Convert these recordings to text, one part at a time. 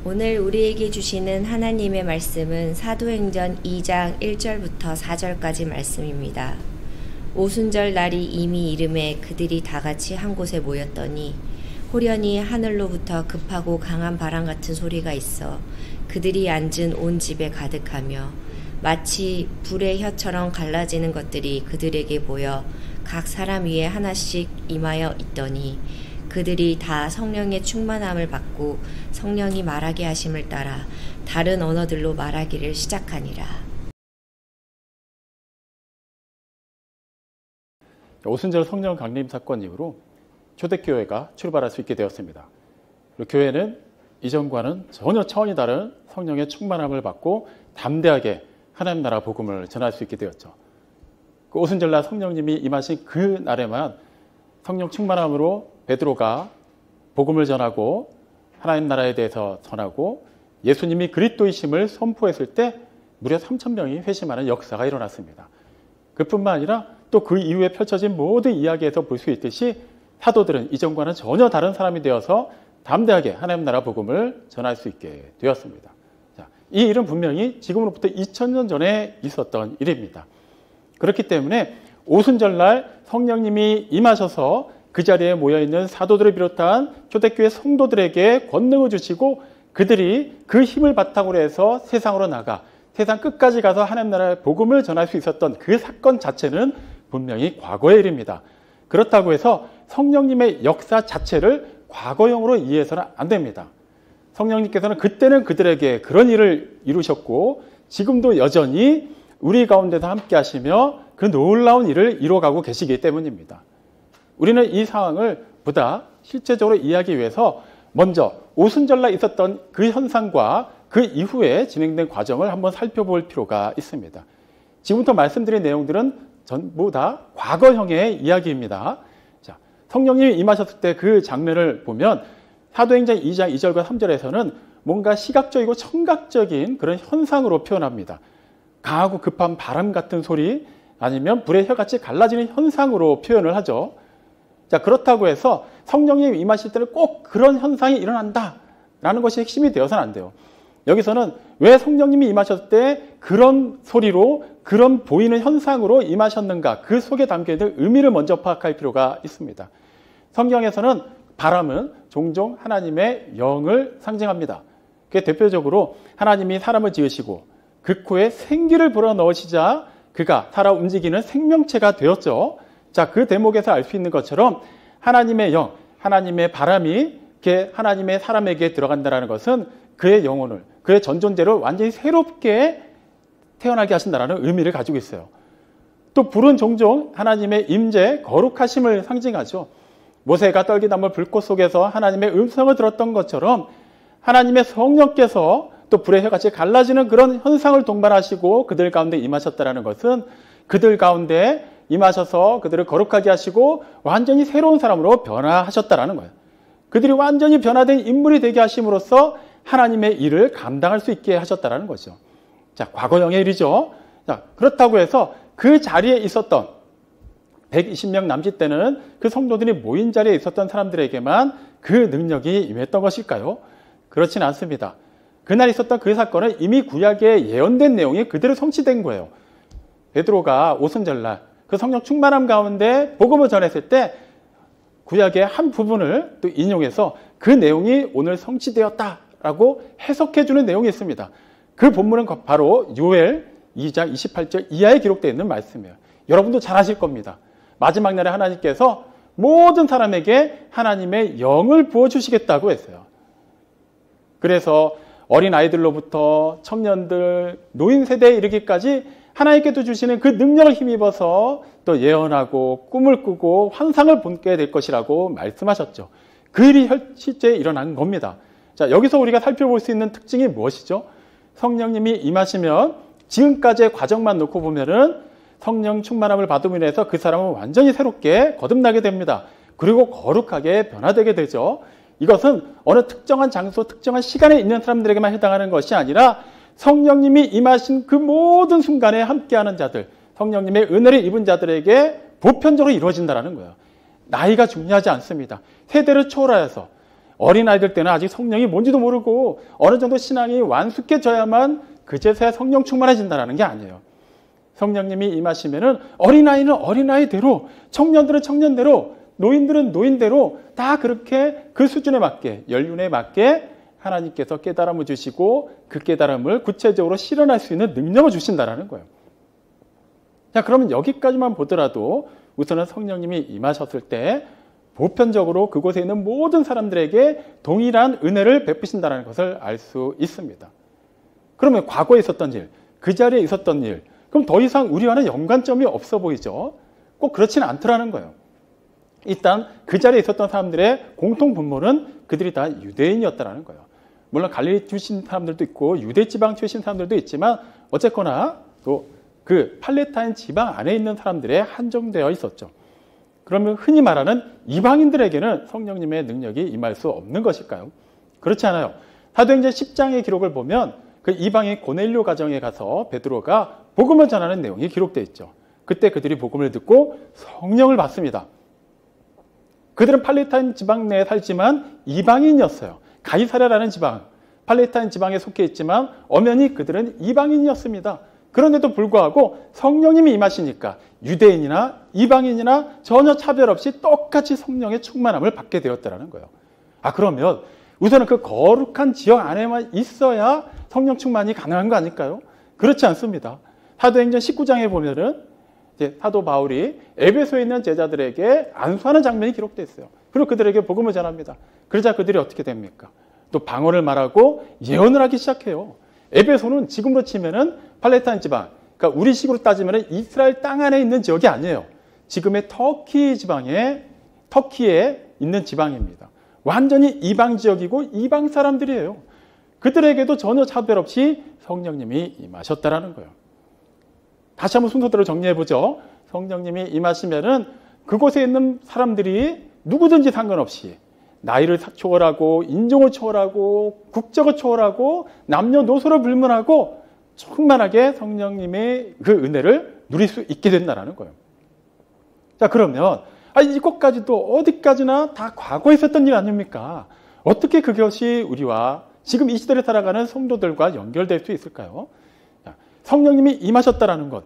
오늘 우리에게 주시는 하나님의 말씀은 사도행전 2장 1절부터 4절까지 말씀입니다. 오순절 날이 이미 이름에 그들이 다같이 한 곳에 모였더니 호련히 하늘로부터 급하고 강한 바람 같은 소리가 있어 그들이 앉은 온 집에 가득하며 마치 불의 혀처럼 갈라지는 것들이 그들에게 보여 각 사람 위에 하나씩 임하여 있더니 그들이 다 성령의 충만함을 받고 성령이 말하게 하심을 따라 다른 언어들로 말하기를 시작하니라. 오순절 성령 강림 사건 이후로 초대교회가 출발할 수 있게 되었습니다. 그리고 교회는 이전과는 전혀 차원이 다른 성령의 충만함을 받고 담대하게 하나님 나라 복음을 전할 수 있게 되었죠. 그 오순절날 성령님이 임하신 그 날에만 성령 충만함으로 베드로가 복음을 전하고 하나님 나라에 대해서 전하고 예수님이 그리스도이심을 선포했을 때 무려 3,000명이 회심하는 역사가 일어났습니다. 그뿐만 아니라 또 그 이후에 펼쳐진 모든 이야기에서 볼 수 있듯이 사도들은 이전과는 전혀 다른 사람이 되어서 담대하게 하나님 나라 복음을 전할 수 있게 되었습니다. 자, 이 일은 분명히 지금으로부터 2000년 전에 있었던 일입니다. 그렇기 때문에 오순절날 성령님이 임하셔서 그 자리에 모여있는 사도들을 비롯한 초대교회 성도들에게 권능을 주시고 그들이 그 힘을 바탕으로 해서 세상으로 나가 세상 끝까지 가서 하나님 나라의 복음을 전할 수 있었던 그 사건 자체는 분명히 과거의 일입니다. 그렇다고 해서 성령님의 역사 자체를 과거형으로 이해해서는 안 됩니다. 성령님께서는 그때는 그들에게 그런 일을 이루셨고 지금도 여전히 우리 가운데서 함께 하시며 그 놀라운 일을 이루어가고 계시기 때문입니다. 우리는 이 상황을 보다 실제적으로 이해하기 위해서 먼저 오순절날 있었던 그 현상과 그 이후에 진행된 과정을 한번 살펴볼 필요가 있습니다. 지금부터 말씀드린 내용들은 전부 다 과거형의 이야기입니다. 자, 성령님이 임하셨을 때 그 장면을 보면 사도행전 2장 2절과 3절에서는 뭔가 시각적이고 청각적인 그런 현상으로 표현합니다. 강하고 급한 바람 같은 소리 아니면 불의 혀같이 갈라지는 현상으로 표현을 하죠. 자, 그렇다고 해서 성령님이 임하실 때는 꼭 그런 현상이 일어난다라는 것이 핵심이 되어서는 안 돼요. 여기서는 왜 성령님이 임하셨을 때 그런 소리로 그런 보이는 현상으로 임하셨는가 그 속에 담겨있는 의미를 먼저 파악할 필요가 있습니다. 성경에서는 바람은 종종 하나님의 영을 상징합니다. 그게 대표적으로 하나님이 사람을 지으시고 그 코에 생기를 불어넣으시자 그가 살아 움직이는 생명체가 되었죠. 자, 그 대목에서 알 수 있는 것처럼 하나님의 영, 하나님의 바람이 이렇게 하나님의 사람에게 들어간다는 것은 그의 영혼을, 그의 전존재를 완전히 새롭게 태어나게 하신다는 의미를 가지고 있어요. 또 불은 종종 하나님의 임재, 거룩하심을 상징하죠. 모세가 떨기나무 불꽃 속에서 하나님의 음성을 들었던 것처럼 하나님의 성령께서 또 불의 혀같이 갈라지는 그런 현상을 동반하시고 그들 가운데 임하셨다는 것은 그들 가운데 임하셔서 그들을 거룩하게 하시고 완전히 새로운 사람으로 변화하셨다는 거예요. 그들이 완전히 변화된 인물이 되게 하심으로써 하나님의 일을 감당할 수 있게 하셨다는 거죠. 자, 과거형의 일이죠. 자, 그렇다고 해서 그 자리에 있었던 120명 남짓 되는 그 성도들이 모인 자리에 있었던 사람들에게만 그 능력이 임했던 것일까요? 그렇지는 않습니다. 그날 있었던 그 사건은 이미 구약에 예언된 내용이 그대로 성취된 거예요. 베드로가 오순절날 그 성령 충만함 가운데 복음을 전했을 때 구약의 한 부분을 또 인용해서 그 내용이 오늘 성취되었다라고 해석해주는 내용이 있습니다. 그 본문은 바로 요엘 2장 28절 이하에 기록되어 있는 말씀이에요. 여러분도 잘 아실 겁니다. 마지막 날에 하나님께서 모든 사람에게 하나님의 영을 부어주시겠다고 했어요. 그래서 어린아이들로부터 청년들, 노인 세대에 이르기까지 하나님께서 주시는 그 능력을 힘입어서 또 예언하고 꿈을 꾸고 환상을 보게 될 것이라고 말씀하셨죠. 그 일이 실제 일어난 겁니다. 자, 여기서 우리가 살펴볼 수 있는 특징이 무엇이죠? 성령님이 임하시면 지금까지의 과정만 놓고 보면은 성령 충만함을 받음으로 인해서 그 사람은 완전히 새롭게 거듭나게 됩니다. 그리고 거룩하게 변화되게 되죠. 이것은 어느 특정한 장소, 특정한 시간에 있는 사람들에게만 해당하는 것이 아니라 성령님이 임하신 그 모든 순간에 함께하는 자들, 성령님의 은혜를 입은 자들에게 보편적으로 이루어진다는 거예요. 나이가 중요하지 않습니다. 세대를 초월하여서 어린아이들 때는 아직 성령이 뭔지도 모르고 어느 정도 신앙이 완숙해져야만 그제서야 성령 충만해진다는 게 아니에요. 성령님이 임하시면은 어린아이는 어린아이대로, 청년들은 청년대로, 노인들은 노인대로 다 그렇게 그 수준에 맞게, 연륜에 맞게 하나님께서 깨달음을 주시고 그 깨달음을 구체적으로 실현할 수 있는 능력을 주신다는 거예요. 자, 그러면 여기까지만 보더라도 우선은 성령님이 임하셨을 때 보편적으로 그곳에 있는 모든 사람들에게 동일한 은혜를 베푸신다는 것을 알 수 있습니다. 그러면 과거에 있었던 일, 그 자리에 있었던 일, 그럼 더 이상 우리와는 연관점이 없어 보이죠? 꼭 그렇지는 않더라는 거예요. 일단 그 자리에 있었던 사람들의 공통 분모는 그들이 다 유대인이었다는 거예요. 물론 갈릴리 출신 사람들도 있고 유대 지방 출신 사람들도 있지만 어쨌거나 또 그 팔레타인 지방 안에 있는 사람들에 한정되어 있었죠. 그러면 흔히 말하는 이방인들에게는 성령님의 능력이 임할 수 없는 것일까요? 그렇지 않아요. 사도행전 10장의 기록을 보면 그 이방인 고넬료 가정에 가서 베드로가 복음을 전하는 내용이 기록되어 있죠. 그때 그들이 복음을 듣고 성령을 받습니다. 그들은 팔레타인 지방 내에 살지만 이방인이었어요. 가이사랴라는 지방, 팔레타인 지방에 속해 있지만 엄연히 그들은 이방인이었습니다. 그런데도 불구하고 성령님이 임하시니까 유대인이나 이방인이나 전혀 차별 없이 똑같이 성령의 충만함을 받게 되었다는 거예요. 그러면 우선은 그 거룩한 지역 안에만 있어야 성령 충만이 가능한 거 아닐까요? 그렇지 않습니다. 사도행전 19장에 보면은 이제 사도 바울이 에베소에 있는 제자들에게 안수하는 장면이 기록되어 있어요. 그리고 그들에게 복음을 전합니다. 그러자 그들이 어떻게 됩니까? 또 방언을 말하고 예언을 하기 시작해요. 에베소는 지금으로 치면은 팔레타인 지방, 그러니까 우리식으로 따지면은 이스라엘 땅 안에 있는 지역이 아니에요. 지금의 터키에 있는 지방입니다. 완전히 이방 지역이고 이방 사람들이에요. 그들에게도 전혀 차별 없이 성령님이 임하셨다라는 거예요. 다시 한번 순서대로 정리해보죠. 성령님이 임하시면은 그곳에 있는 사람들이 누구든지 상관없이 나이를 초월하고 인종을 초월하고 국적을 초월하고 남녀노소를 불문하고 충만하게 성령님의 그 은혜를 누릴 수 있게 된다는 거예요. 자, 그러면 이것까지도 어디까지나 다 과거에 있었던 일 아닙니까? 어떻게 그것이 우리와 지금 이 시대를 살아가는 성도들과 연결될 수 있을까요? 성령님이 임하셨다는 것.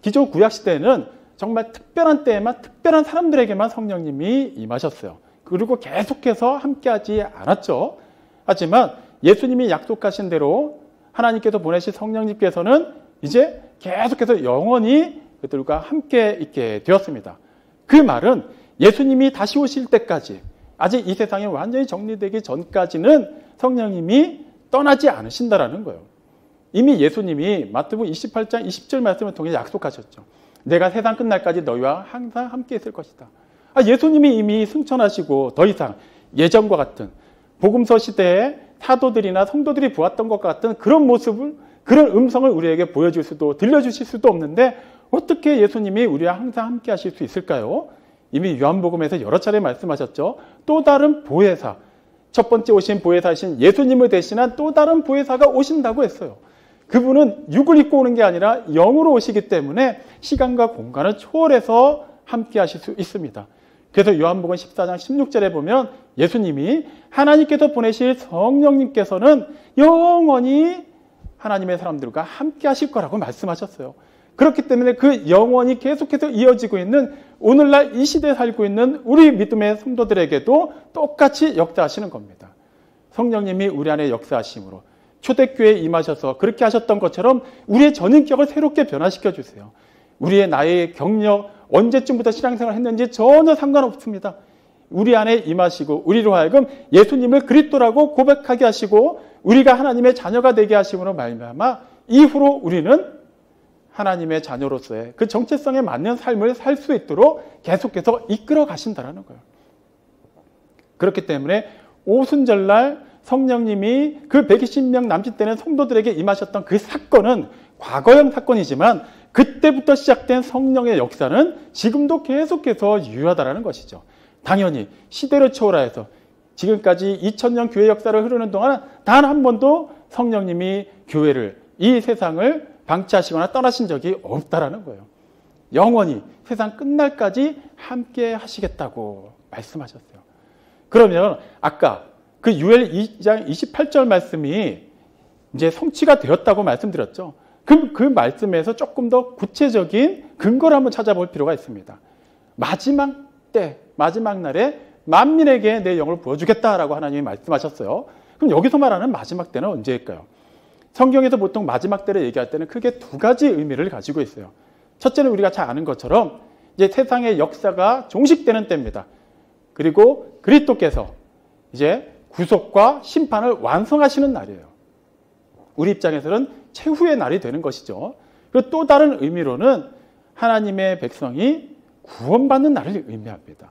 기존 구약시대에는 정말 특별한 때에만 특별한 사람들에게만 성령님이 임하셨어요. 그리고 계속해서 함께하지 않았죠. 하지만 예수님이 약속하신 대로 하나님께서 보내신 성령님께서는 이제 계속해서 영원히 그들과 함께 있게 되었습니다. 그 말은 예수님이 다시 오실 때까지 아직 이 세상이 완전히 정리되기 전까지는 성령님이 떠나지 않으신다라는 거예요. 이미 예수님이 마태복음 28장 20절 말씀을 통해 약속하셨죠. 내가 세상 끝날까지 너희와 항상 함께 있을 것이다. 예수님이 이미 승천하시고 더 이상 예전과 같은 복음서 시대에 사도들이나 성도들이 보았던 것 같은 그런 모습을, 그런 음성을 우리에게 보여줄 수도 들려주실 수도 없는데 어떻게 예수님이 우리와 항상 함께 하실 수 있을까요? 이미 요한복음에서 여러 차례 말씀하셨죠. 또 다른 보혜사, 첫 번째 오신 보혜사이신 예수님을 대신한 또 다른 보혜사가 오신다고 했어요. 그분은 육을 입고 오는 게 아니라 영으로 오시기 때문에 시간과 공간을 초월해서 함께 하실 수 있습니다. 그래서 요한복음 14장 16절에 보면 예수님이 하나님께서 보내실 성령님께서는 영원히 하나님의 사람들과 함께 하실 거라고 말씀하셨어요. 그렇기 때문에 그 영원히 계속해서 이어지고 있는 오늘날 이 시대에 살고 있는 우리 믿음의 성도들에게도 똑같이 역사하시는 겁니다. 성령님이 우리 안에 역사하심으로 초대교회에 임하셔서 그렇게 하셨던 것처럼 우리의 전인격을 새롭게 변화시켜 주세요. 우리의 나이의 경력, 언제쯤부터 신앙생활을 했는지 전혀 상관없습니다. 우리 안에 임하시고 우리로 하여금 예수님을 그리스도라고 고백하게 하시고 우리가 하나님의 자녀가 되게 하심으로 말미암아 이후로 우리는 하나님의 자녀로서의 그 정체성에 맞는 삶을 살 수 있도록 계속해서 이끌어 가신다는 거예요. 그렇기 때문에 오순절날 성령님이 그 120명 남짓되는 성도들에게 임하셨던 그 사건은 과거형 사건이지만 그때부터 시작된 성령의 역사는 지금도 계속해서 유효하다는 것이죠. 당연히 시대를 초월하여서 지금까지 2000년 교회 역사를 흐르는 동안 단 한 번도 성령님이 교회를, 이 세상을 방치하시거나 떠나신 적이 없다라는 거예요. 영원히 세상 끝날까지 함께 하시겠다고 말씀하셨어요. 그러면 아까 그 유엘 2장 28절 말씀이 이제 성취가 되었다고 말씀드렸죠. 그 말씀에서 조금 더 구체적인 근거를 한번 찾아볼 필요가 있습니다. 마지막 때, 마지막 날에 만민에게 내 영을 부어주겠다라고 하나님이 말씀하셨어요. 그럼 여기서 말하는 마지막 때는 언제일까요? 성경에서 보통 마지막 때를 얘기할 때는 크게 두 가지 의미를 가지고 있어요. 첫째는 우리가 잘 아는 것처럼 이제 세상의 역사가 종식되는 때입니다. 그리고 그리스도께서 이제 구속과 심판을 완성하시는 날이에요. 우리 입장에서는 최후의 날이 되는 것이죠. 그리고 또 다른 의미로는 하나님의 백성이 구원받는 날을 의미합니다.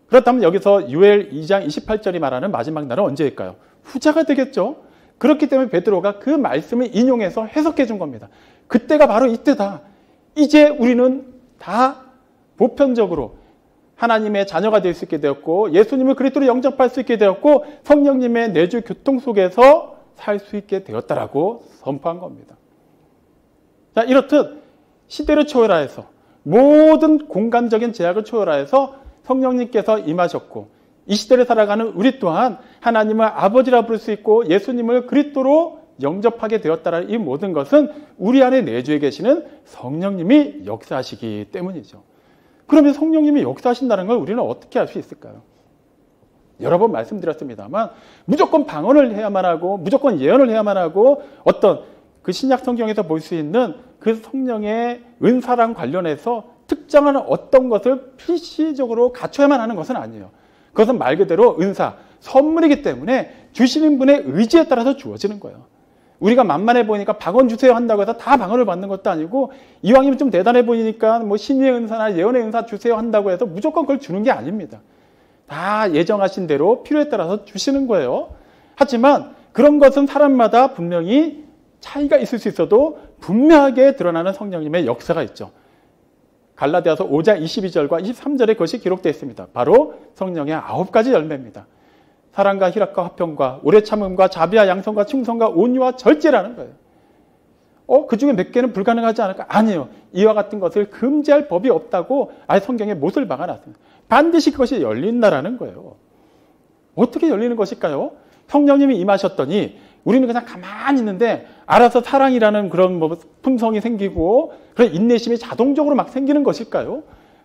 그렇다면 여기서 유엘 2장 28절이 말하는 마지막 날은 언제일까요? 후자가 되겠죠. 그렇기 때문에 베드로가 그 말씀을 인용해서 해석해 준 겁니다. 그때가 바로 이때다. 이제 우리는 다 보편적으로 하나님의 자녀가 될 수 있게 되었고 예수님을 그리스도로 영접할 수 있게 되었고 성령님의 내주 교통 속에서 살 수 있게 되었다라고 선포한 겁니다. 자, 이렇듯 시대를 초월하여서 모든 공간적인 제약을 초월하여서 성령님께서 임하셨고 이 시대를 살아가는 우리 또한 하나님을 아버지라 부를 수 있고 예수님을 그리스도로 영접하게 되었다라는 이 모든 것은 우리 안에 내주에 계시는 성령님이 역사하시기 때문이죠. 그러면 성령님이 역사하신다는 걸 우리는 어떻게 알 수 있을까요? 여러 번 말씀드렸습니다만 무조건 방언을 해야만 하고 무조건 예언을 해야만 하고 어떤 그 신약 성경에서 볼 수 있는 그 성령의 은사랑 관련해서 특정한 어떤 것을 필시적으로 갖춰야만 하는 것은 아니에요. 그것은 말 그대로 은사, 선물이기 때문에 주시는 분의 의지에 따라서 주어지는 거예요. 우리가 만만해 보이니까 방언 주세요 한다고 해서 다 방언을 받는 것도 아니고 이왕이면 좀 대단해 보이니까 뭐 신의 은사나 예언의 은사 주세요 한다고 해서 무조건 그걸 주는 게 아닙니다. 다 예정하신 대로 필요에 따라서 주시는 거예요. 하지만 그런 것은 사람마다 분명히 차이가 있을 수 있어도 분명하게 드러나는 성령님의 역사가 있죠. 갈라디아서 5장 22절과 23절에 그것이 기록되어 있습니다. 바로 성령의 9가지 열매입니다. 사랑과 희락과 화평과 오래 참음과 자비와 양성과 충성과 온유와 절제라는 거예요. 그 중에 몇 개는 불가능하지 않을까? 아니에요. 이와 같은 것을 금지할 법이 없다고 아예 성경에 못을 박아놨습니다. 반드시 그것이 열린다라는 거예요. 어떻게 열리는 것일까요? 성령님이 임하셨더니 우리는 그냥 가만히 있는데 알아서 사랑이라는 그런 품성이 생기고 그런 인내심이 자동적으로 막 생기는 것일까요?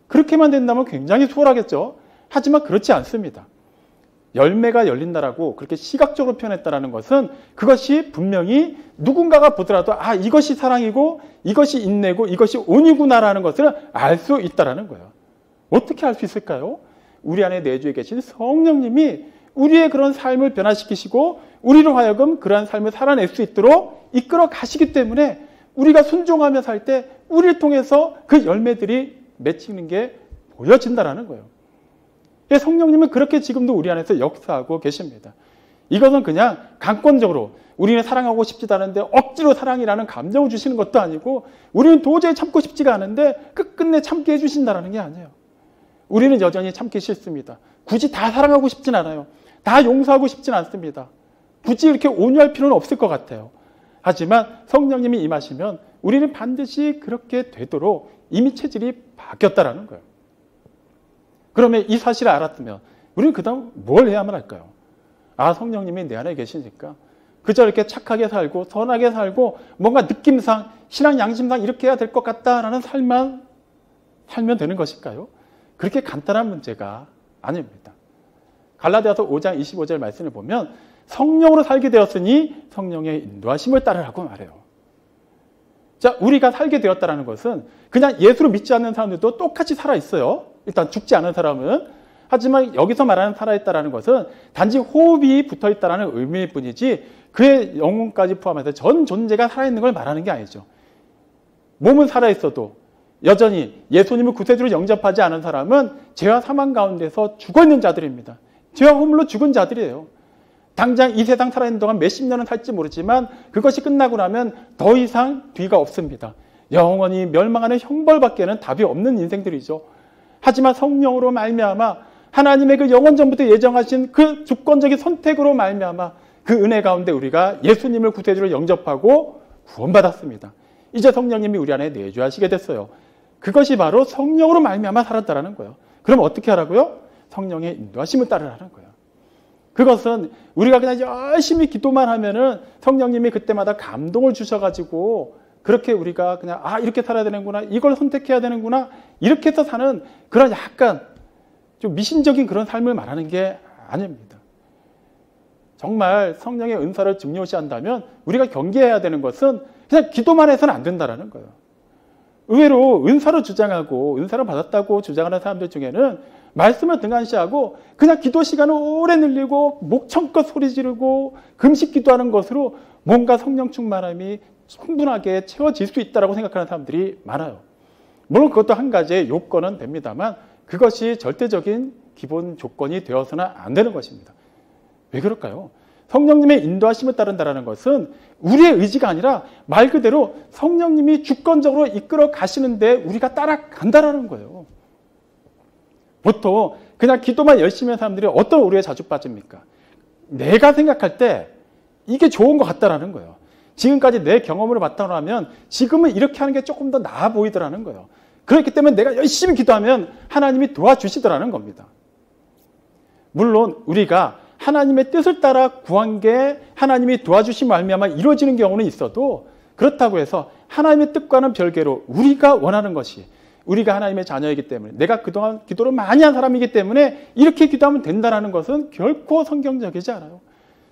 그렇게만 된다면 굉장히 수월하겠죠. 하지만 그렇지 않습니다. 열매가 열린다라고 그렇게 시각적으로 표현했다라는 것은 그것이 분명히 누군가가 보더라도 이것이 사랑이고 이것이 인내고 이것이 온유구나라는 것을 알 수 있다라는 거예요. 어떻게 알 수 있을까요? 우리 안에 내주에 계신 성령님이 우리의 그런 삶을 변화시키시고 우리로 하여금 그러한 삶을 살아낼 수 있도록 이끌어 가시기 때문에 우리가 순종하며 살 때 우리를 통해서 그 열매들이 맺히는 게 보여진다라는 거예요. 성령님은 그렇게 지금도 우리 안에서 역사하고 계십니다. 이것은 그냥 강권적으로 우리는 사랑하고 싶지도 않은데 억지로 사랑이라는 감정을 주시는 것도 아니고 우리는 도저히 참고 싶지가 않은데 끝끝내 참게 해주신다는 게 아니에요. 우리는 여전히 참기 싫습니다. 굳이 다 사랑하고 싶진 않아요. 다 용서하고 싶진 않습니다. 굳이 이렇게 온유할 필요는 없을 것 같아요. 하지만 성령님이 임하시면 우리는 반드시 그렇게 되도록 이미 체질이 바뀌었다라는 거예요. 그러면 이 사실을 알았으면 우리는 그 다음 뭘 해야만 할까요? 성령님이 내 안에 계시니까 그저 이렇게 착하게 살고 선하게 살고 뭔가 느낌상 신앙 양심상 이렇게 해야 될 것 같다라는 삶만 살면 되는 것일까요? 그렇게 간단한 문제가 아닙니다. 갈라디아서 5장 25절 말씀을 보면 성령으로 살게 되었으니 성령의 인도하심을 따르라고 말해요. 자, 우리가 살게 되었다는 것은 그냥 예수를 믿지 않는 사람들도 똑같이 살아있어요. 일단 죽지 않은 사람은. 하지만 여기서 말하는 살아있다는 것은 단지 호흡이 붙어있다는 의미일 뿐이지 그의 영혼까지 포함해서 전 존재가 살아있는 걸 말하는 게 아니죠. 몸은 살아있어도 여전히 예수님을 구세주로 영접하지 않은 사람은 죄와 사망 가운데서 죽어있는 자들입니다. 죄와 허물로 죽은 자들이에요. 당장 이 세상 살아있는 동안 몇십 년은 살지 모르지만 그것이 끝나고 나면 더 이상 뒤가 없습니다. 영원히 멸망하는 형벌밖에는 답이 없는 인생들이죠. 하지만 성령으로 말미암아 하나님의 그 영원 전부터 예정하신 그 주권적인 선택으로 말미암아 그 은혜 가운데 우리가 예수님을 구세주로 영접하고 구원받았습니다. 이제 성령님이 우리 안에 내주하시게 됐어요. 그것이 바로 성령으로 말미암아 살았다라는 거예요. 그럼 어떻게 하라고요? 성령의 인도하심을 따르라는 거예요. 그것은 우리가 그냥 열심히 기도만 하면은 성령님이 그때마다 감동을 주셔가지고 그렇게 우리가 그냥 이렇게 살아야 되는구나, 이걸 선택해야 되는구나, 이렇게 해서 사는 그런 약간 좀 미신적인 그런 삶을 말하는 게 아닙니다. 정말 성령의 은사를 중요시한다면 우리가 경계해야 되는 것은 그냥 기도만 해서는 안 된다는 거예요. 의외로 은사를 주장하고 은사를 받았다고 주장하는 사람들 중에는 말씀을 등한시하고 그냥 기도 시간을 오래 늘리고 목청껏 소리 지르고 금식 기도하는 것으로 뭔가 성령 충만함이 충분하게 채워질 수 있다고 생각하는 사람들이 많아요. 물론 그것도 한 가지의 요건은 됩니다만 그것이 절대적인 기본 조건이 되어서는 안 되는 것입니다. 왜 그럴까요? 성령님의 인도하심을 따른다는 것은 우리의 의지가 아니라 말 그대로 성령님이 주권적으로 이끌어 가시는데 우리가 따라간다는 거예요. 보통 그냥 기도만 열심히 하는 사람들이 어떤 오류에 자주 빠집니까? 내가 생각할 때 이게 좋은 것 같다라는 거예요. 지금까지 내 경험으로 바탕으로 지금은 이렇게 하는 게 조금 더 나아 보이더라는 거예요. 그렇기 때문에 내가 열심히 기도하면 하나님이 도와주시더라는 겁니다. 물론 우리가 하나님의 뜻을 따라 구한 게 하나님이 도와주신 말미암아 이루어지는 경우는 있어도 그렇다고 해서 하나님의 뜻과는 별개로 우리가 원하는 것이 우리가 하나님의 자녀이기 때문에 내가 그동안 기도를 많이 한 사람이기 때문에 이렇게 기도하면 된다는 것은 결코 성경적이지 않아요.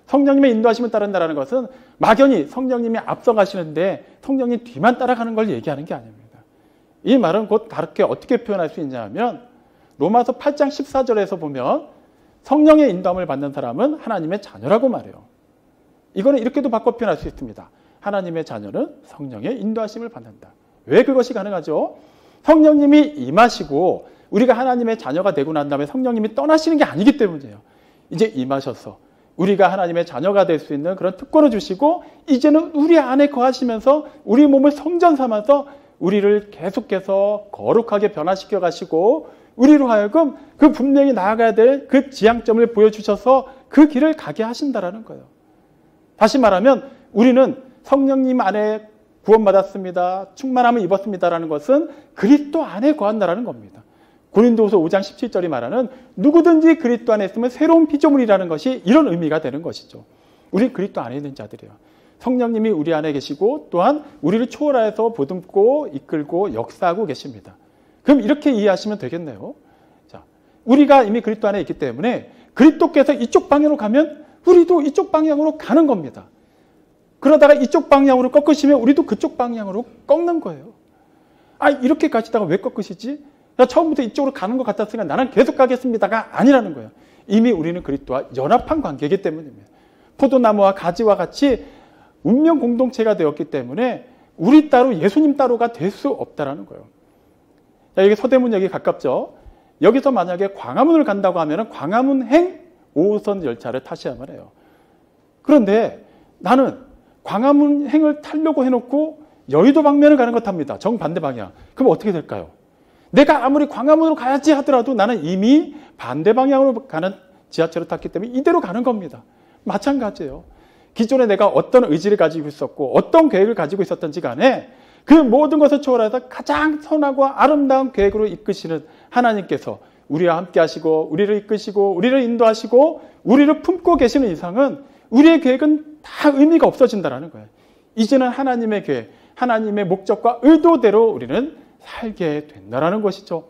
성령님의 인도하심을 따른다는 것은 막연히 성령님이 앞서가시는데 성령님 뒤만 따라가는 걸 얘기하는 게 아닙니다. 이 말은 곧 다르게 어떻게 표현할 수 있냐 하면 로마서 8장 14절에서 보면 성령의 인도함을 받는 사람은 하나님의 자녀라고 말해요. 이거는 이렇게도 바꿔 표현할 수 있습니다. 하나님의 자녀는 성령의 인도하심을 받는다. 왜 그것이 가능하죠? 성령님이 임하시고 우리가 하나님의 자녀가 되고 난 다음에 성령님이 떠나시는 게 아니기 때문이에요. 이제 임하셔서 우리가 하나님의 자녀가 될 수 있는 그런 특권을 주시고 이제는 우리 안에 거하시면서 우리 몸을 성전 삼아서 우리를 계속해서 거룩하게 변화시켜 가시고 우리로 하여금 그 분명히 나아가야 될 그 지향점을 보여주셔서 그 길을 가게 하신다라는 거예요. 다시 말하면 우리는 성령님 안에 구원받았습니다. 충만함을 입었습니다라는 것은 그리스도 안에 거한다라는 겁니다. 고린도후서 5장 17절이 말하는 누구든지 그리스도 안에 있으면 새로운 피조물이라는 것이 이런 의미가 되는 것이죠. 우리 그리스도 안에 있는 자들이에요. 성령님이 우리 안에 계시고 또한 우리를 초월하여서 보듬고 이끌고 역사하고 계십니다. 그럼 이렇게 이해하시면 되겠네요. 자, 우리가 이미 그리스도 안에 있기 때문에 그리스도께서 이쪽 방향으로 가면 우리도 이쪽 방향으로 가는 겁니다. 그러다가 이쪽 방향으로 꺾으시면 우리도 그쪽 방향으로 꺾는 거예요. 이렇게 가시다가 왜 꺾으시지? 처음부터 이쪽으로 가는 것 같았으니까 나는 계속 가겠습니다가 아니라는 거예요. 이미 우리는 그리스도와 연합한 관계이기 때문입니다. 포도나무와 가지와 같이 운명 공동체가 되었기 때문에 우리 따로 예수님 따로가 될 수 없다라는 거예요. 자, 여기 서대문역이 가깝죠. 여기서 만약에 광화문을 간다고 하면 광화문행 5호선 열차를 타셔야만 해요. 그런데 나는 광화문행을 타려고 해놓고 여의도 방면을 가는 것 탑니다. 정반대 방향. 그럼 어떻게 될까요? 내가 아무리 광화문으로 가야지 하더라도 나는 이미 반대 방향으로 가는 지하철을 탔기 때문에 이대로 가는 겁니다. 마찬가지예요. 기존에 내가 어떤 의지를 가지고 있었고 어떤 계획을 가지고 있었던지 간에 그 모든 것을 초월해서 가장 선하고 아름다운 계획으로 이끄시는 하나님께서 우리와 함께 하시고 우리를 이끄시고 우리를 인도하시고 우리를 품고 계시는 이상은 우리의 계획은 다 의미가 없어진다는 거예요. 이제는 하나님의 계획, 하나님의 목적과 의도대로 우리는 살게 된다는 것이죠.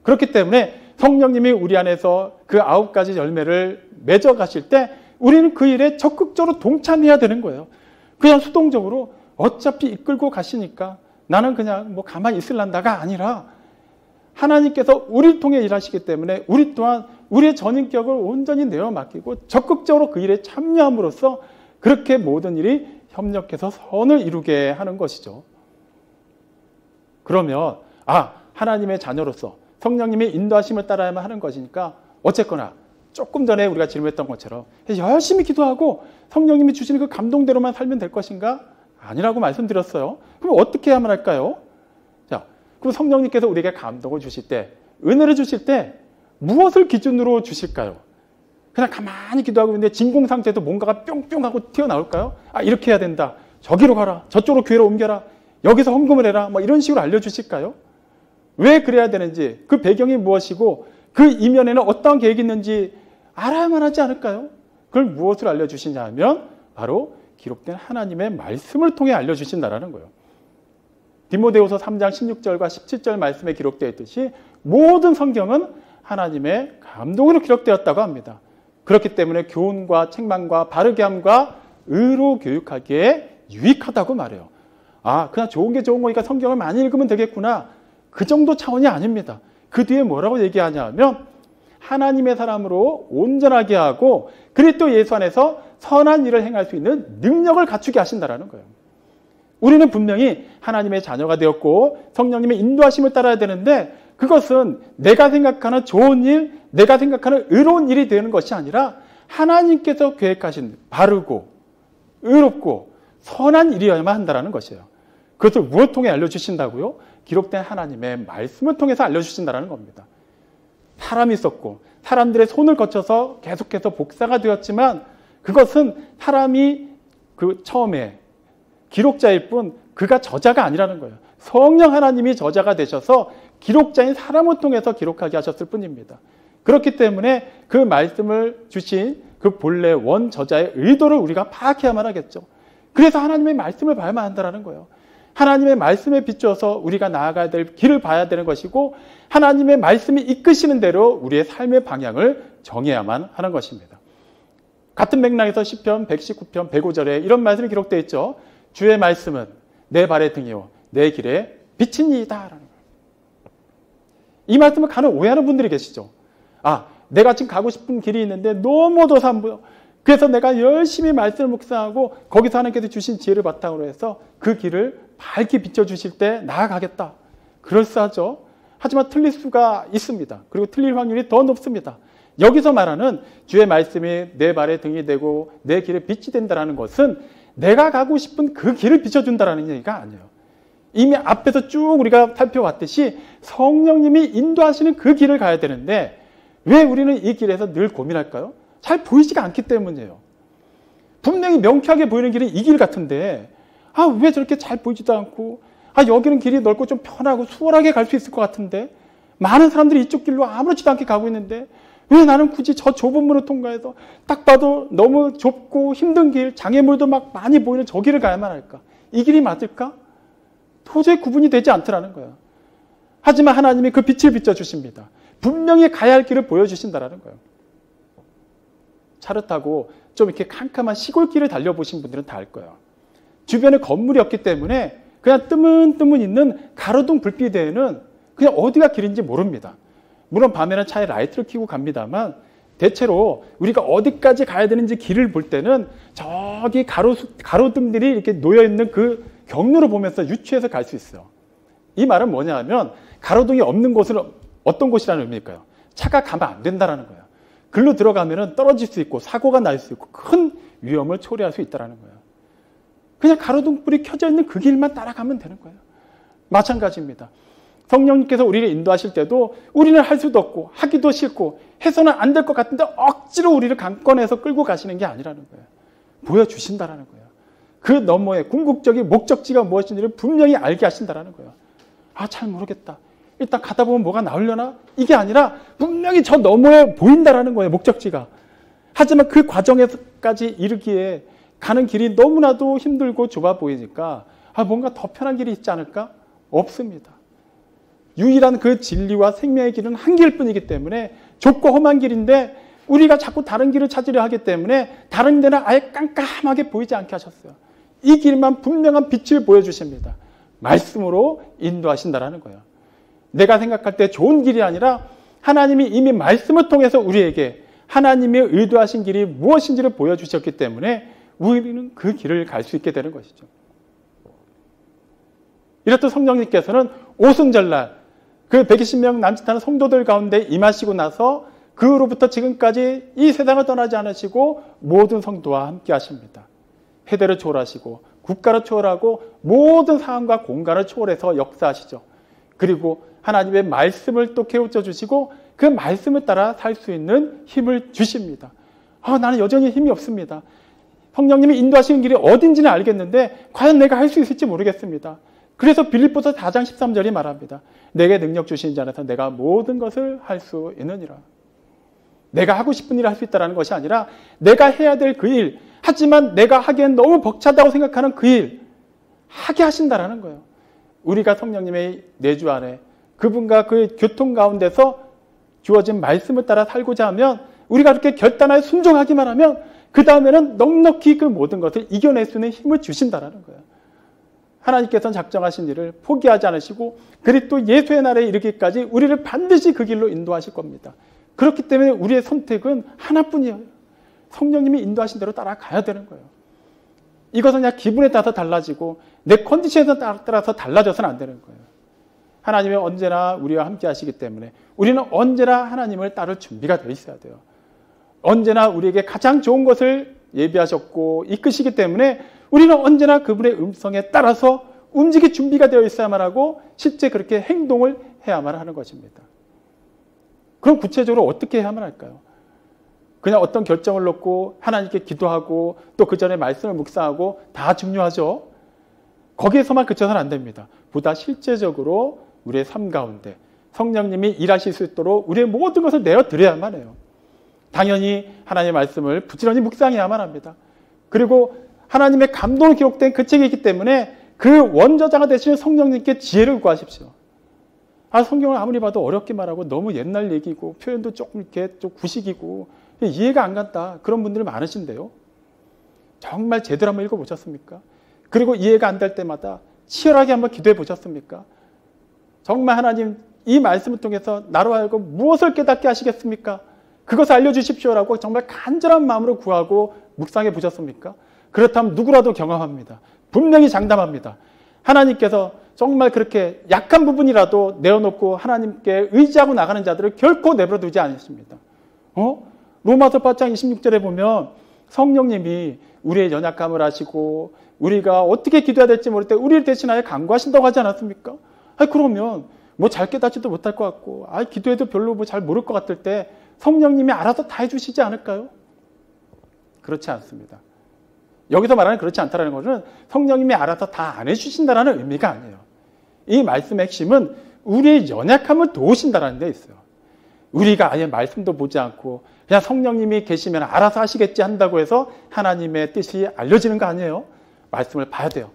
그렇기 때문에 성령님이 우리 안에서 그 9가지 열매를 맺어 가실 때 우리는 그 일에 적극적으로 동참해야 되는 거예요. 그냥 수동적으로 어차피 이끌고 가시니까 나는 그냥 가만히 있을란다가 아니라 하나님께서 우리를 통해 일하시기 때문에 우리 또한 우리의 전인격을 온전히 내어 맡기고 적극적으로 그 일에 참여함으로써 그렇게 모든 일이 협력해서 선을 이루게 하는 것이죠. 그러면 하나님의 자녀로서 성령님의 인도하심을 따라야만 하는 것이니까 어쨌거나 조금 전에 우리가 질문했던 것처럼 열심히 기도하고 성령님이 주시는 그 감동대로만 살면 될 것인가? 아니라고 말씀드렸어요. 그럼 어떻게 해야만 할까요? 자, 그럼 성령님께서 우리에게 감동을 주실 때, 은혜를 주실 때 무엇을 기준으로 주실까요? 그냥 가만히 기도하고 있는데 진공상태에서 뭔가가 뿅뿅 하고 튀어나올까요? 이렇게 해야 된다. 저기로 가라. 저쪽으로 교회로 옮겨라. 여기서 헌금을 해라. 이런 식으로 알려주실까요? 왜 그래야 되는지, 그 배경이 무엇이고 그 이면에는 어떠한 계획이 있는지 알아야만 하지 않을까요? 그걸 무엇을 알려주시냐 하면 바로 기록된 하나님의 말씀을 통해 알려주신다라는 거예요. 디모데후서 3장 16절과 17절 말씀에 기록되어 있듯이 모든 성경은 하나님의 감동으로 기록되었다고 합니다. 그렇기 때문에 교훈과 책망과 바르게 함과 의로 교육하기에 유익하다고 말해요. 그냥 좋은 게 좋은 거니까 성경을 많이 읽으면 되겠구나. 그 정도 차원이 아닙니다. 그 뒤에 뭐라고 얘기하냐 하면 하나님의 사람으로 온전하게 하고 그리스도 예수 안에서 선한 일을 행할 수 있는 능력을 갖추게 하신다라는 거예요. 우리는 분명히 하나님의 자녀가 되었고 성령님의 인도하심을 따라야 되는데 그것은 내가 생각하는 좋은 일, 내가 생각하는 의로운 일이 되는 것이 아니라 하나님께서 계획하신 바르고 의롭고 선한 일이어야만 한다는 것이에요. 그것을 무엇을 통해 알려주신다고요? 기록된 하나님의 말씀을 통해서 알려주신다는 겁니다. 사람이 있었고 사람들의 손을 거쳐서 계속해서 복사가 되었지만 그것은 사람이 처음에 기록자일 뿐 그가 저자가 아니라는 거예요. 성령 하나님이 저자가 되셔서 기록자인 사람을 통해서 기록하게 하셨을 뿐입니다. 그렇기 때문에 그 말씀을 주신 그 본래 원 저자의 의도를 우리가 파악해야만 하겠죠. 그래서 하나님의 말씀을 봐야만 한다는 거예요. 하나님의 말씀에 비추어서 우리가 나아가야 될 길을 봐야 되는 것이고 하나님의 말씀이 이끄시는 대로 우리의 삶의 방향을 정해야만 하는 것입니다. 같은 맥락에서 시편 119편 105절에 이런 말씀이 기록되어 있죠. 주의 말씀은 내 발의 등이요 내 길에 빛이니이다 라는 거예요. 이 말씀을 간혹 오해하는 분들이 계시죠. 내가 지금 가고 싶은 길이 있는데 너무 어두워서 안 보여. 그래서 내가 열심히 말씀을 묵상하고 거기서 하나님께서 주신 지혜를 바탕으로 해서 그 길을 밝게 비춰주실 때 나아가겠다. 그럴싸하죠. 하지만 틀릴 수가 있습니다. 그리고 틀릴 확률이 더 높습니다. 여기서 말하는 주의 말씀이 내 발의 등이 되고 내 길에 빛이 된다는 것은 내가 가고 싶은 그 길을 비춰준다는 얘기가 아니에요. 이미 앞에서 쭉 우리가 살펴봤듯이 성령님이 인도하시는 그 길을 가야 되는데 왜 우리는 이 길에서 늘 고민할까요? 잘 보이지가 않기 때문이에요. 분명히 명쾌하게 보이는 길은 이 길 같은데 왜 저렇게 잘 보이지도 않고 여기는 길이 넓고 좀 편하고 수월하게 갈 수 있을 것 같은데 많은 사람들이 이쪽 길로 아무렇지도 않게 가고 있는데 왜 나는 굳이 저 좁은 문을 통과해서 딱 봐도 너무 좁고 힘든 길, 장애물도 막 많이 보이는 저 길을 가야만 할까? 이 길이 맞을까? 도저히 구분이 되지 않더라는 거예요. 하지만 하나님이 그 빛을 비춰주십니다. 분명히 가야 할 길을 보여주신다는 거예요. 차를 타고 좀 이렇게 캄캄한 시골길을 달려보신 분들은 다 알 거예요. 주변에 건물이 없기 때문에 그냥 뜨문뜨문 있는 가로등 불빛 외에는 그냥 어디가 길인지 모릅니다. 물론 밤에는 차에 라이트를 켜고 갑니다만 대체로 우리가 어디까지 가야 되는지 길을 볼 때는 저기 가로등들이 이렇게 놓여있는 그 경로를 보면서 유추해서 갈 수 있어요. 이 말은 뭐냐 하면 가로등이 없는 곳은 어떤 곳이라는 의미일까요? 차가 가면 안 된다는 거예요. 글로 들어가면 떨어질 수 있고 사고가 날 수 있고 큰 위험을 초래할 수 있다는 거예요. 그냥 가로등불이 켜져 있는 그 길만 따라가면 되는 거예요. 마찬가지입니다. 성령님께서 우리를 인도하실 때도 우리는 할 수도 없고 하기도 싫고 해서는 안 될 것 같은데 억지로 우리를 강권해서 끌고 가시는 게 아니라는 거예요. 보여주신다라는 거예요. 그 너머의 궁극적인 목적지가 무엇인지를 분명히 알게 하신다라는 거예요. 잘 모르겠다. 일단 가다 보면 뭐가 나오려나? 이게 아니라 분명히 저 너머에 보인다라는 거예요. 목적지가. 하지만 그 과정에까지 이르기에 가는 길이 너무나도 힘들고 좁아 보이니까 뭔가 더 편한 길이 있지 않을까? 없습니다. 유일한 그 진리와 생명의 길은 한 길뿐이기 때문에 좁고 험한 길인데 우리가 자꾸 다른 길을 찾으려 하기 때문에 다른 데는 아예 깜깜하게 보이지 않게 하셨어요. 이 길만 분명한 빛을 보여주십니다. 말씀으로 인도하신다라는 거예요. 내가 생각할 때 좋은 길이 아니라 하나님이 이미 말씀을 통해서 우리에게 하나님의 의도하신 길이 무엇인지를 보여주셨기 때문에 우리는 그 길을 갈 수 있게 되는 것이죠. 이렇듯 성령님께서는 오순절날 그 120명 남짓하는 성도들 가운데 임하시고 나서 그 후로부터 지금까지 이 세상을 떠나지 않으시고 모든 성도와 함께 하십니다. 세대를 초월하시고 국가를 초월하고 모든 상황과 공간을 초월해서 역사하시죠. 그리고 하나님의 말씀을 또 깨우쳐 주시고 그 말씀을 따라 살 수 있는 힘을 주십니다. 나는 여전히 힘이 없습니다. 성령님이 인도하시는 길이 어딘지는 알겠는데 과연 내가 할 수 있을지 모르겠습니다. 그래서 빌립보서 4장 13절이 말합니다. 내게 능력 주신 자 안에서 내가 모든 것을 할 수 있느니라. 내가 하고 싶은 일을 할 수 있다는 것이 아니라 내가 해야 될 그 일, 하지만 내가 하기엔 너무 벅차다고 생각하는 그 일, 하게 하신다라는 거예요. 우리가 성령님의 내주 안에 그분과 그 교통 가운데서 주어진 말씀을 따라 살고자 하면, 우리가 그렇게 결단하여 순종하기만 하면 그 다음에는 넉넉히 그 모든 것을 이겨낼 수 있는 힘을 주신다라는 거예요. 하나님께서는 작정하신 일을 포기하지 않으시고 그리스도 예수의 날에 이르기까지 우리를 반드시 그 길로 인도하실 겁니다. 그렇기 때문에 우리의 선택은 하나뿐이에요. 성령님이 인도하신 대로 따라가야 되는 거예요. 이것은 그냥 기분에 따라서 달라지고 내 컨디션에 따라서 달라져서는 안 되는 거예요. 하나님이 언제나 우리와 함께 하시기 때문에 우리는 언제나 하나님을 따를 준비가 되어 있어야 돼요. 언제나 우리에게 가장 좋은 것을 예비하셨고 이끄시기 때문에 우리는 언제나 그분의 음성에 따라서 움직일 준비가 되어 있어야만 하고 실제 그렇게 행동을 해야만 하는 것입니다. 그럼 구체적으로 어떻게 해야만 할까요? 그냥 어떤 결정을 놓고 하나님께 기도하고 또 그 전에 말씀을 묵상하고 다 중요하죠. 거기에서만 그쳐서는 안 됩니다. 보다 실제적으로 우리의 삶 가운데 성령님이 일하실 수 있도록 우리의 모든 것을 내어드려야만 해요. 당연히 하나님의 말씀을 부지런히 묵상해야만 합니다. 그리고 하나님의 감동으로 기록된 그 책이 있기 때문에 그 원저자가 되시는 성령님께 지혜를 구하십시오. 성경을 아무리 봐도 어렵게 말하고 너무 옛날 얘기고 표현도 조금 이렇게 좀 구식이고 이해가 안 간다. 그런 분들 많으신데요. 정말 제대로 한번 읽어보셨습니까? 그리고 이해가 안 될 때마다 치열하게 한번 기도해 보셨습니까? 정말 하나님 이 말씀을 통해서 나로 하여금 무엇을 깨닫게 하시겠습니까? 그것을 알려주십시오라고 정말 간절한 마음으로 구하고 묵상해 보셨습니까? 그렇다면 누구라도 경험합니다. 분명히 장담합니다. 하나님께서 정말 그렇게 약한 부분이라도 내어놓고 하나님께 의지하고 나가는 자들을 결코 내버려 두지 않으십니다. 로마서 8장 26절에 보면 성령님이 우리의 연약함을 아시고 우리가 어떻게 기도해야 될지 모를 때 우리를 대신하여 간구하신다고 하지 않았습니까? 그러면 뭐 잘 깨닫지도 못할 것 같고 기도해도 별로 뭐 잘 모를 것 같을 때 성령님이 알아서 다 해주시지 않을까요? 그렇지 않습니다. 여기서 말하는 그렇지 않다는 것은 성령님이 알아서 다 안 해주신다는 의미가 아니에요. 이 말씀의 핵심은 우리의 연약함을 도우신다는 데 있어요. 우리가 아예 말씀도 보지 않고 그냥 성령님이 계시면 알아서 하시겠지 한다고 해서 하나님의 뜻이 알려지는 거 아니에요. 말씀을 봐야 돼요.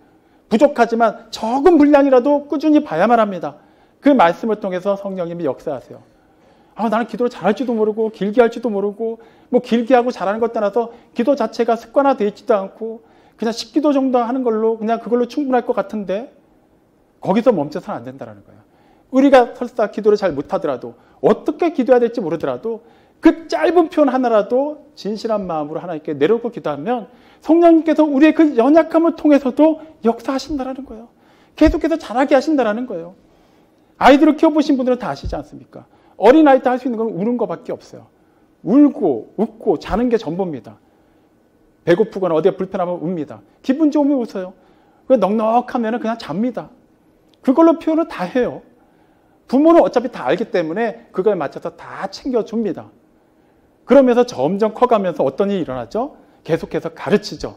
부족하지만 적은 분량이라도 꾸준히 봐야만 합니다. 그 말씀을 통해서 성령님이 역사하세요. 나는 기도를 잘할지도 모르고 길게 할지도 모르고 뭐 길게 하고 잘하는 것 떠나서 기도 자체가 습관화되어 있지도 않고 그냥 10기도 정도 하는 걸로 그냥 그걸로 충분할 것 같은데 거기서 멈춰서는 안 된다는 거예요. 우리가 설사 기도를 잘 못하더라도 어떻게 기도해야 될지 모르더라도 그 짧은 표현 하나라도 진실한 마음으로 하나님께 내려놓고 기도하면 성령님께서 우리의 그 연약함을 통해서도 역사하신다는 거예요. 계속해서 잘하게 하신다는 거예요. 아이들을 키워보신 분들은 다 아시지 않습니까? 어린아이 때 할 수 있는 건 우는 것밖에 없어요. 울고 웃고 자는 게 전부입니다. 배고프거나 어디에 불편하면 웁니다. 기분 좋으면 웃어요. 넉넉하면 그냥 잡니다. 그걸로 표현을 다 해요. 부모는 어차피 다 알기 때문에 그거에 맞춰서 다 챙겨줍니다. 그러면서 점점 커가면서 어떤 일이 일어나죠? 계속해서 가르치죠.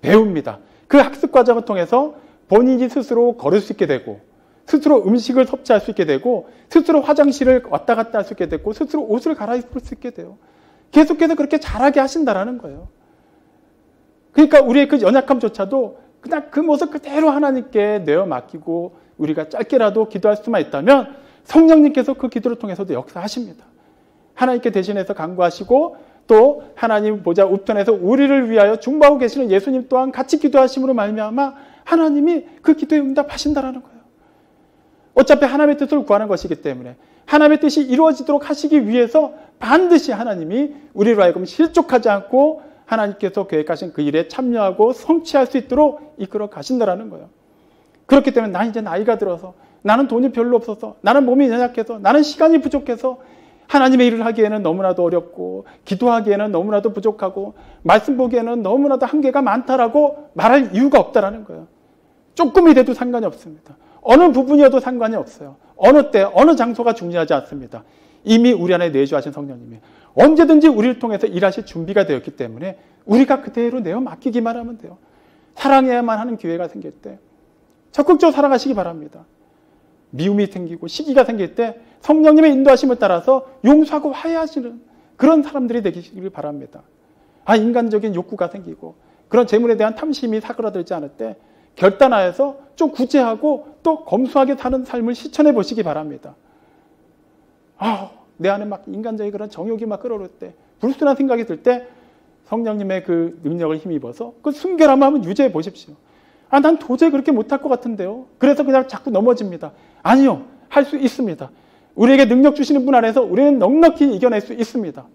배웁니다. 그 학습 과정을 통해서 본인이 스스로 걸을 수 있게 되고 스스로 음식을 섭취할 수 있게 되고 스스로 화장실을 왔다 갔다 할 수 있게 되고 스스로 옷을 갈아입을 수 있게 돼요. 계속해서 그렇게 잘하게 하신다는 거예요. 그러니까 우리의 그 연약함조차도 그냥 그 모습 그대로 하나님께 내어 맡기고 우리가 짧게라도 기도할 수만 있다면 성령님께서 그 기도를 통해서도 역사하십니다. 하나님께 대신해서 간구하시고 또 하나님 보좌 우편에서 우리를 위하여 중보하고 계시는 예수님 또한 같이 기도하심으로 말미암아 하나님이 그 기도에 응답하신다는 거예요. 어차피 하나님의 뜻을 구하는 것이기 때문에 하나님의 뜻이 이루어지도록 하시기 위해서 반드시 하나님이 우리로 하여금 실족하지 않고 하나님께서 계획하신 그 일에 참여하고 성취할 수 있도록 이끌어 가신다는 거예요. 그렇기 때문에 난 이제 나이가 들어서 나는 돈이 별로 없어서 나는 몸이 연약해서 나는 시간이 부족해서 하나님의 일을 하기에는 너무나도 어렵고 기도하기에는 너무나도 부족하고 말씀 보기에는 너무나도 한계가 많다라고 말할 이유가 없다라는 거예요. 조금이 돼도 상관이 없습니다. 어느 부분이어도 상관이 없어요. 어느 때 어느 장소가 중요하지 않습니다. 이미 우리 안에 내주하신 성령님이 언제든지 우리를 통해서 일하실 준비가 되었기 때문에 우리가 그대로 내어 맡기기만 하면 돼요. 사랑해야만 하는 기회가 생길 때 적극적으로 사랑하시기 바랍니다. 미움이 생기고 시기가 생길 때 성령님의 인도하심을 따라서 용서하고 화해하시는 그런 사람들이 되기를 바랍니다. 인간적인 욕구가 생기고 그런 재물에 대한 탐심이 사그라들지 않을 때 결단하여서 좀 구제하고 또 검소하게 사는 삶을 실천해 보시기 바랍니다. 내 안에 막 인간적인 그런 정욕이 막 끓어오를 때, 불순한 생각이 들 때 성령님의 그 능력을 힘입어서 그 순결함을 한번 유지해 보십시오. 난 도저히 그렇게 못할 것 같은데요. 그래서 그냥 자꾸 넘어집니다. 아니요. 할 수 있습니다. 우리에게 능력 주시는 분 안에서 우리는 넉넉히 이겨낼 수 있습니다.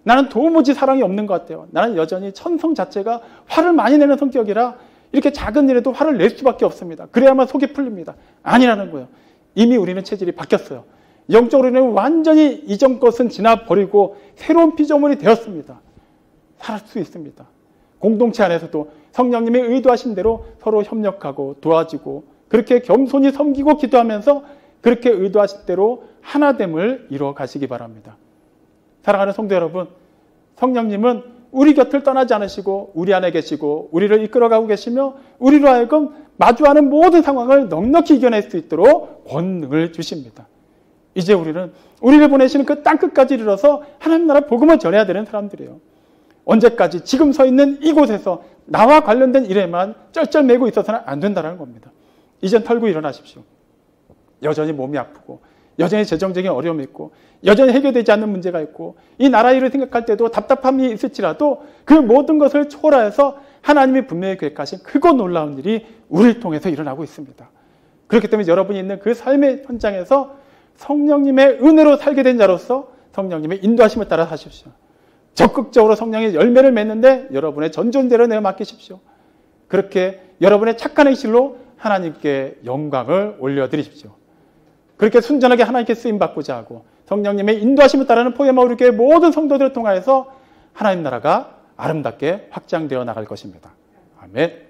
나는 도무지 사랑이 없는 것 같아요. 나는 여전히 천성 자체가 화를 많이 내는 성격이라 이렇게 작은 일에도 화를 낼 수밖에 없습니다. 그래야만 속이 풀립니다. 아니라는 거예요. 이미 우리는 체질이 바뀌었어요. 영적으로는 완전히 이전 것은 지나버리고 새로운 피조물이 되었습니다. 살 수 있습니다. 공동체 안에서도 성령님이 의도하신 대로 서로 협력하고 도와주고 그렇게 겸손히 섬기고 기도하면서 그렇게 의도하신 대로 하나됨을 이루어 가시기 바랍니다. 사랑하는 성도 여러분, 성령님은 우리 곁을 떠나지 않으시고 우리 안에 계시고 우리를 이끌어가고 계시며 우리로 하여금 마주하는 모든 상황을 넉넉히 이겨낼 수 있도록 권능을 주십니다. 이제 우리를 보내시는 그 땅끝까지 이르러서 하나님 나라 복음을 전해야 되는 사람들이에요. 언제까지 지금 서 있는 이곳에서 나와 관련된 일에만 쩔쩔매고 있어서는 안 된다는 겁니다. 이젠 털고 일어나십시오. 여전히 몸이 아프고 여전히 재정적인 어려움이 있고 여전히 해결되지 않는 문제가 있고 이 나라 일을 생각할 때도 답답함이 있을지라도 그 모든 것을 초월하여서 하나님이 분명히 계획하신 크고 놀라운 일이 우리를 통해서 일어나고 있습니다. 그렇기 때문에 여러분이 있는 그 삶의 현장에서 성령님의 은혜로 살게 된 자로서 성령님의 인도하심을 따라 사십시오. 적극적으로 성령의 열매를 맺는데 여러분의 전존대로 내어 맡기십시오. 그렇게 여러분의 착한 행실로 하나님께 영광을 올려드리십시오. 그렇게 순전하게 하나님께 쓰임받고자 하고 성령님의 인도하심을 따르는 포에마우리 교회 모든 성도들을 통하여서 하나님 나라가 아름답게 확장되어 나갈 것입니다. 아멘.